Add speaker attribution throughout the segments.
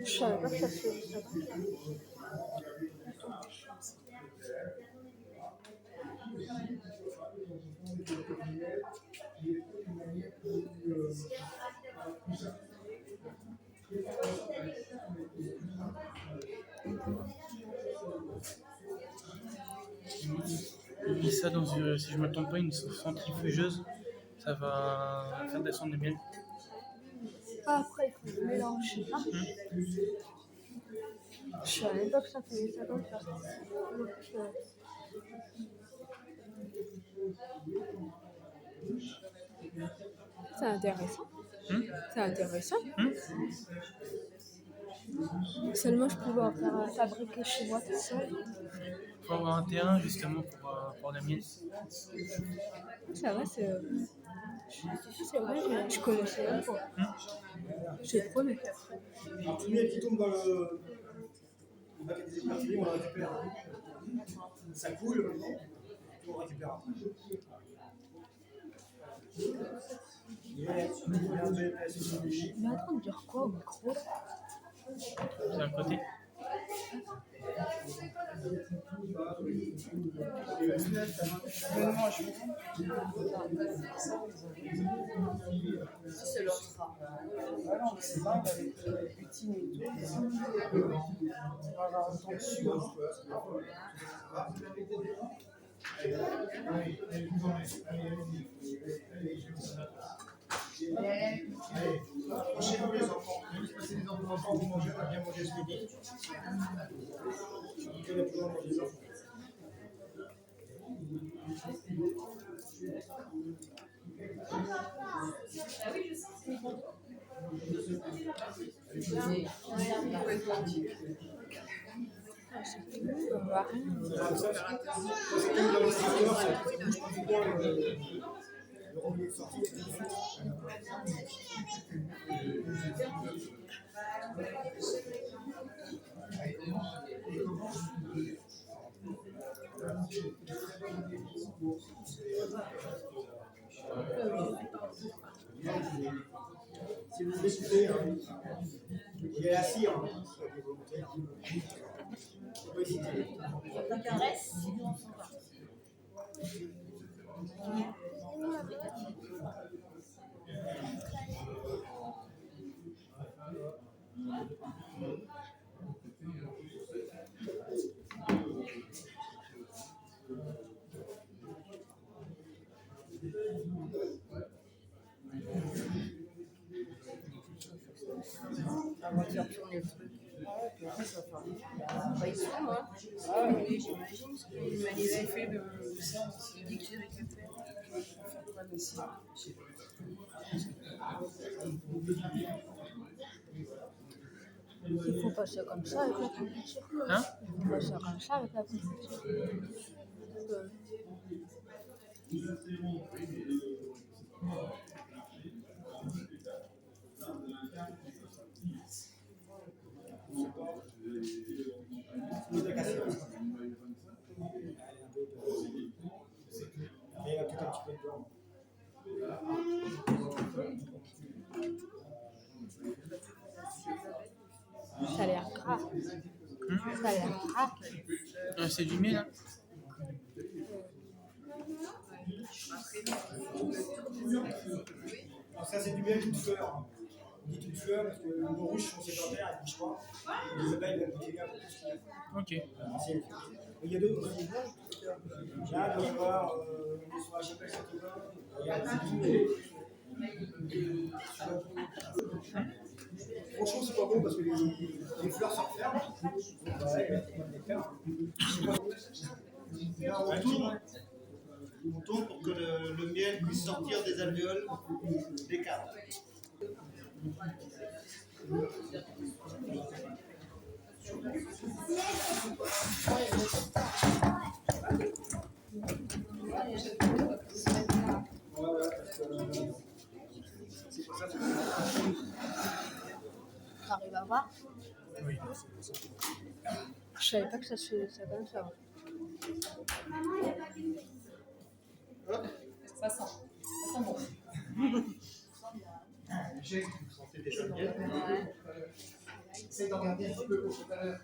Speaker 1: Je savais pas que ça se faisait ça comme ça.
Speaker 2: Et ça, si je me trompe pas, une centrifugeuse, ça va faire descendre le miel.
Speaker 1: Après, il faut le mélanger. Je savais pas que ça faisait ça comme ça. Donc, c'est intéressant. C'est intéressant. Seulement, je pouvais en faire fabriquer chez moi tout seul.
Speaker 2: Il faut avoir un terrain justement pour le miel.
Speaker 1: Ça va, c'est vrai, je connaissais même pas. C'est trop bien.
Speaker 3: Tout le miel qui tombe dans le bac des épertilés, on le récupère. Ça coule, on le récupère après.
Speaker 1: Mais en train de dire quoi au micro?
Speaker 2: C'est à côté.
Speaker 4: C'est leur travail. Alors, c'est dingue avec Butine et tout. On va avoir un temps dessus.
Speaker 3: Chez nous, les enfants, passer les enfants, vous mangez, on a bien mangé ce midi. Vous connaissez toujours manger les enfants. Le robinet est sorti, si vous voulez couper, il est assis, hein, il est volontaire. On peut hésiter.
Speaker 4: La caresse, on va faire tourner le truc. Puis après, ça va faire des films. Bah, ils sont, moi. Oui, j'imagine. Parce qu'il m'a dit fait de ça, il dit que j'ai récupéré. Je vais faire quoi aussi?
Speaker 1: Il faut passer comme ça avec la confiture.
Speaker 2: Hein?
Speaker 1: Il faut passer comme ça avec la confiture.
Speaker 3: Il y a tout un petit peu dedans.
Speaker 1: Ça a l'air gras. Ça a l'air gras.
Speaker 2: C'est du miel, hein?
Speaker 3: Alors ça c'est du miel toute fleur. On dit toute fleur parce que le rouge, on sait pas faire, elle ne bouge pas. Les abeilles vont piquer un peu plus qu'il y a.
Speaker 2: Ok.
Speaker 3: Il y a d'autres aussi. Là, on va voir, on est sur la chapelle Saint-Aubin. Regarde, franchement, c'est pas bon parce que les fleurs se referment. Là, on tourne pour que le miel puisse sortir des alvéoles des cadres.
Speaker 1: T'arrives à voir?
Speaker 2: Oui.
Speaker 1: Je savais pas que ça se faisait ça comme ça.
Speaker 4: Ça sent bon.
Speaker 3: J'ai, vous sentez fais des choses bien. Essaye d'en garder un petit peu pour tout à l'heure.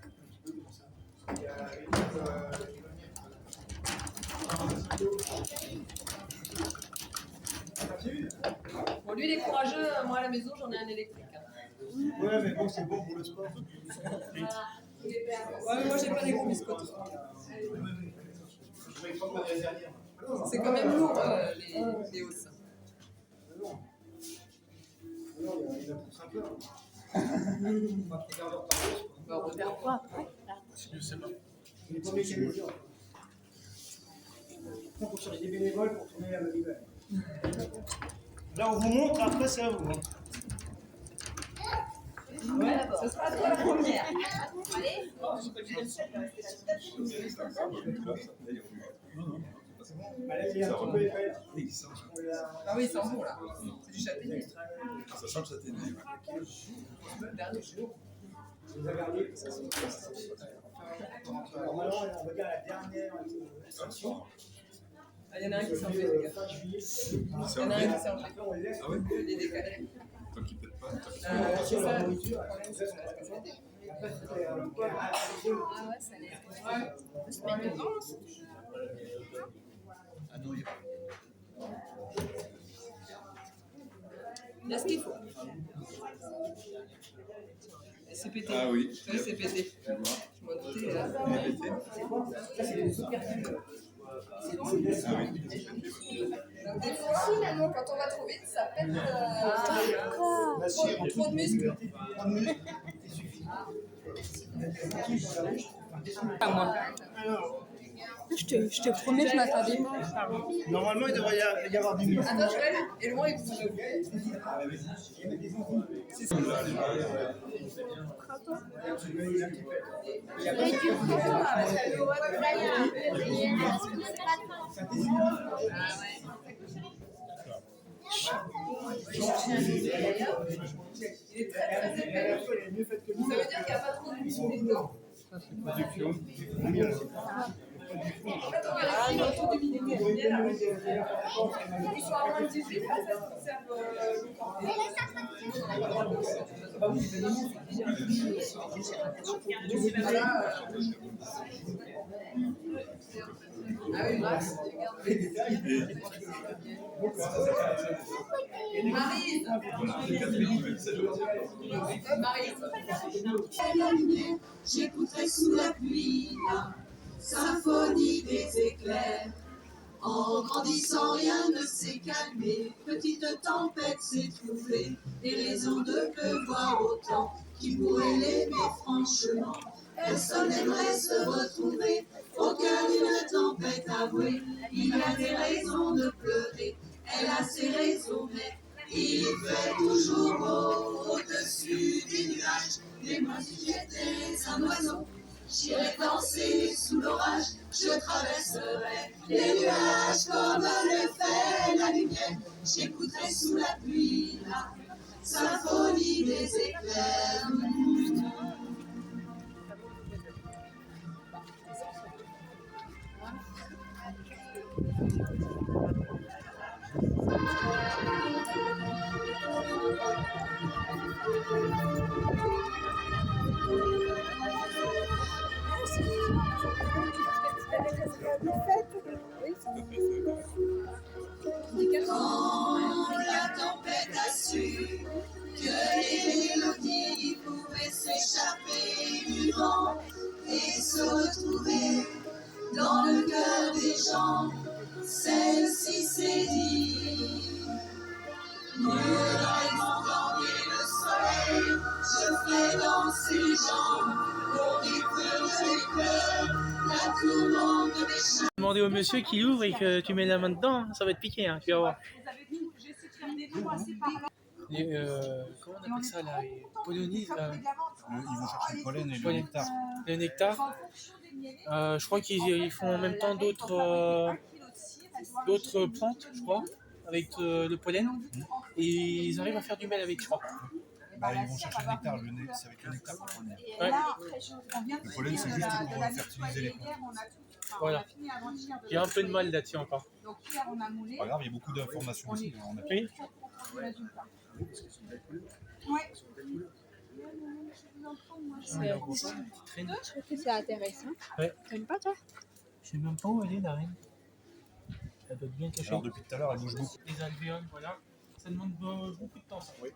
Speaker 4: Bon, lui, il est courageux. Moi, à la maison, j'en ai un électrique.
Speaker 3: Ouais, mais bon, c'est bon pour le sport.
Speaker 4: Ouais, mais moi, j'ai pas des gros biscottos. C'est quand même lourd, les hausses.
Speaker 3: Non, il a pour 5 heures. On va faire leur parcours.
Speaker 4: On regarde quoi après.
Speaker 2: Je sais pas.
Speaker 3: Il est pas mécanisé. Il faut chercher des bénévoles pour tourner la manivelle. Là, on vous montre, après, c'est à vous.
Speaker 4: Ouais, ce sera toi la première. Allez.
Speaker 3: Allez, il y a un petit peu épais.
Speaker 4: Ah oui, c'est en bon là. C'est du châtaignier.
Speaker 5: Ça sent le châtaignier.
Speaker 4: Dernier jour.
Speaker 3: Vous avez regardé ça, normalement, on regarde la dernière extraction.
Speaker 4: Ah, il y en a un qui s'est enlevé, les gars. Il y en a un qui s'est enlevé.
Speaker 5: Ah ouais?
Speaker 4: Il est décalé.
Speaker 5: Tant qu'il pète pas.
Speaker 3: Sur la
Speaker 4: Ça.
Speaker 3: nourriture,
Speaker 4: Ah ouais, ça l'est.
Speaker 1: On se met devant.
Speaker 5: Ah non, il y a
Speaker 4: Il y a ce qu'il faut. C'est pété.
Speaker 5: Ah oui.
Speaker 4: Oui, c'est pété.
Speaker 5: Tu vois.
Speaker 4: Je m'en doutais. Là.
Speaker 5: Il est pété.
Speaker 3: ça, c'est des opercules.
Speaker 5: Ah oui.
Speaker 4: Donc, des fois, finalement, quand on va trop vite, ça pète. Trop de muscles.
Speaker 1: Pas moi. Je te promets, je m'attendais pas.
Speaker 3: Normalement, il devrait y avoir du mieux.
Speaker 4: Attends, je vais. Et loin, il bouge. Il est très très épais. Ça veut dire qu'il n'y a pas trop de muscles dedans.
Speaker 5: C'est pas du fion.
Speaker 4: En fait, on vérifie le taux d'humidité. Ils sont à moins de 18, là, ça se conserve ah oui, Max, Marie,
Speaker 6: Marie. J'écouterai sous la pluie la symphonie des éclairs. En grandissant, rien ne s'est calmé. Petite tempête s'est trouvée. Des raisons de pleuvoir autant. Qui pourrait l'aimer franchement? Personne n'aimerait se retrouver au cœur d'une tempête avouée. Il a des raisons de pleurer. Elle a ses raisons, mais il fait toujours beau au-dessus des nuages. Et moi, si j'étais un oiseau, j'irais danser sous l'orage. Je traverserais les nuages comme le fait la lumière. J'écouterais sous la pluie la symphonie des éclairs. Quand la tempête a su que les mélodies pouvaient s'échapper du vent et se retrouver dans le cœur des gens, celle-ci s'est dit: mieux dans les monts et le soleil, je ferai danser les gens au rythme de mes cœurs, la tourmente de mes chants.
Speaker 2: Demander au monsieur qui ouvre et que tu mets la main dedans, ça va te piquer, hein, tu vas voir. Comment on appelle ça là, les polonies, là.
Speaker 5: Ils vont chercher le pollen et le
Speaker 2: Pollen.
Speaker 5: nectar.
Speaker 2: Le nectar. Je crois qu'ils font en même temps d'autres plantes, je crois, avec le pollen. Et ils arrivent à faire du miel avec, je crois.
Speaker 5: Bah, ils vont chercher le nectar. C'est avec le nectar pour le pollen.
Speaker 2: Ouais.
Speaker 5: Le pollen, c'est juste pour fertiliser les plantes.
Speaker 2: Voilà. J'ai un peu de mal là-dessus encore.
Speaker 5: Pas grave, il y a beaucoup d'informations aussi. On a
Speaker 2: Oui.
Speaker 1: Ouais.
Speaker 2: Traîne.
Speaker 1: C'est intéressant.
Speaker 2: Ouais.
Speaker 1: T'aimes pas, toi?
Speaker 2: Je sais même pas où elle est, la reine. Elle doit être bien cachée.
Speaker 5: Alors depuis tout à l'heure, elle bouge beaucoup.
Speaker 2: Les alvéoles, voilà. Ça demande beaucoup de temps, ça.
Speaker 5: Oui.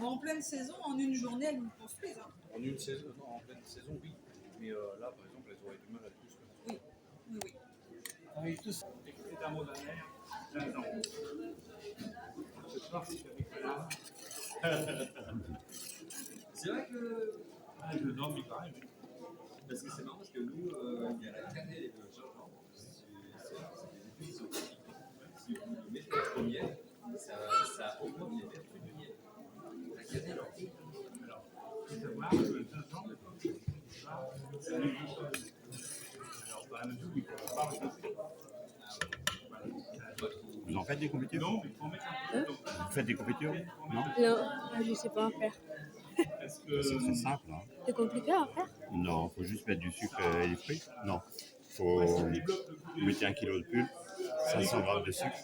Speaker 7: En pleine saison, en une journée, elles nous construisent. Hein.
Speaker 5: En une saison, non, en pleine saison, oui. Mais là, par exemple, elles auraient du mal à tout se
Speaker 7: Oui, oui, oui.
Speaker 2: Avec tous.
Speaker 8: C'est un mot de la mer. J'attends. Ce soir, c'est avec Nicolas.
Speaker 9: C'est vrai que.
Speaker 8: Ah, je dors, mais pareil.
Speaker 9: Parce que c'est marrant parce que nous, il y a la cannelle de gingembre. C'est des études scientifiques. Si vous mettez la miel, ça augmente les vertus du miel. La cannelle en fait.
Speaker 8: Alors, il faut savoir que le gingembre, c'est un égout. Alors, dans la mesure où il ne faut pas repasser.
Speaker 5: Vous en faites des confitures?
Speaker 8: Non, mais il faut mettre un peu de temps.
Speaker 5: Vous faites des confitures? Non?
Speaker 1: Non, je sais pas en faire.
Speaker 8: Parce que.
Speaker 5: C'est très simple. Hein.
Speaker 1: C'est compliqué à faire?
Speaker 5: Non, il faut juste mettre du sucre et des fruits. Non. Il faut mettez 1 kg de pulpe, 500 g de sucre.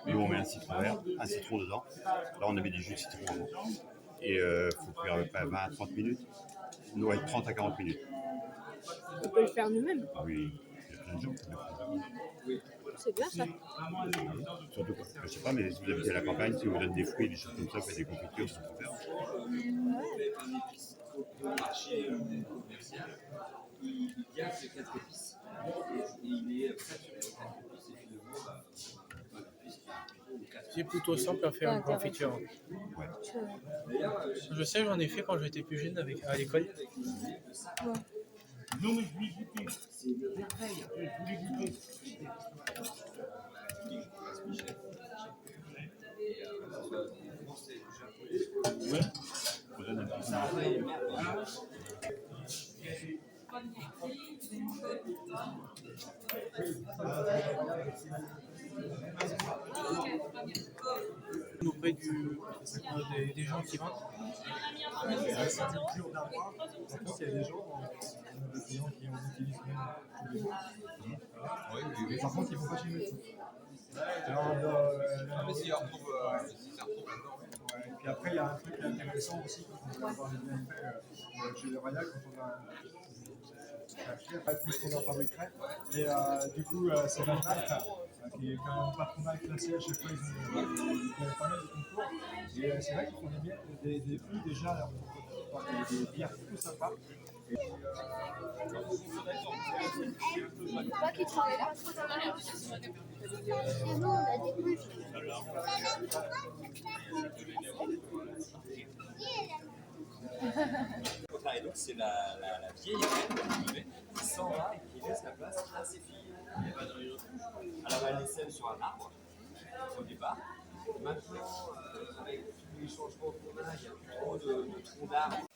Speaker 5: Nous, on met un citron vert, un citron dedans. Là, on a mis du jus de citron avant. Et il faut cuire à peu près 20 à 30 minutes. Nous, ouais, 30 à 40 minutes.
Speaker 1: On peut le faire nous-mêmes.
Speaker 5: Ah oui, il y a plein de gens qui le font.
Speaker 1: C'est bien ça.
Speaker 5: Surtout, je sais pas, mais si vous habitez à la campagne, si on vous donne des fruits, des choses comme ça, vous faites des confitures, c'est super.
Speaker 9: Un épice au marché commercial, il garde ces 4 épices. Et il est saturé aux 4 épices. Et finalement,
Speaker 2: C'est plutôt simple à faire une confiture. Je sais, j'en ai fait quand j'étais plus jeune à l'école.
Speaker 8: Non, mais je voulais goûter. C'est une merveille. Je voulais goûter.
Speaker 5: Ouais. Vous donnez un petit
Speaker 2: Auprès des gens qui rentrent.
Speaker 3: C'est dur d'avoir. Par contre, il y a des gens, des clients qui en utilisent même tous les jours. Mais par contre, ils ne vont pas chez le médecin.
Speaker 9: mais s'il retrouve
Speaker 3: Et puis après, il y a un truc intéressant aussi quand on va voir les bienfaits chez les Royal, quand on a plus qu'on en fabriquerait. Et du coup, c'est la marque qui est quand même pas trop mal classée à chaque fois. Ils ont pas mal de concours. Et c'est vrai qu'ils font des prix déjà, des bières plutôt sympas.
Speaker 1: Pas qui travaille là. Nous, on a des couches.
Speaker 9: Et donc, c'est la vieille reine qui s'en va et qui laisse la place à ses filles. Alors, elle les sème sur un arbre au départ. Maintenant, avec tous les changements qu'on a, il n'y a plus trop de troncs d'arbres.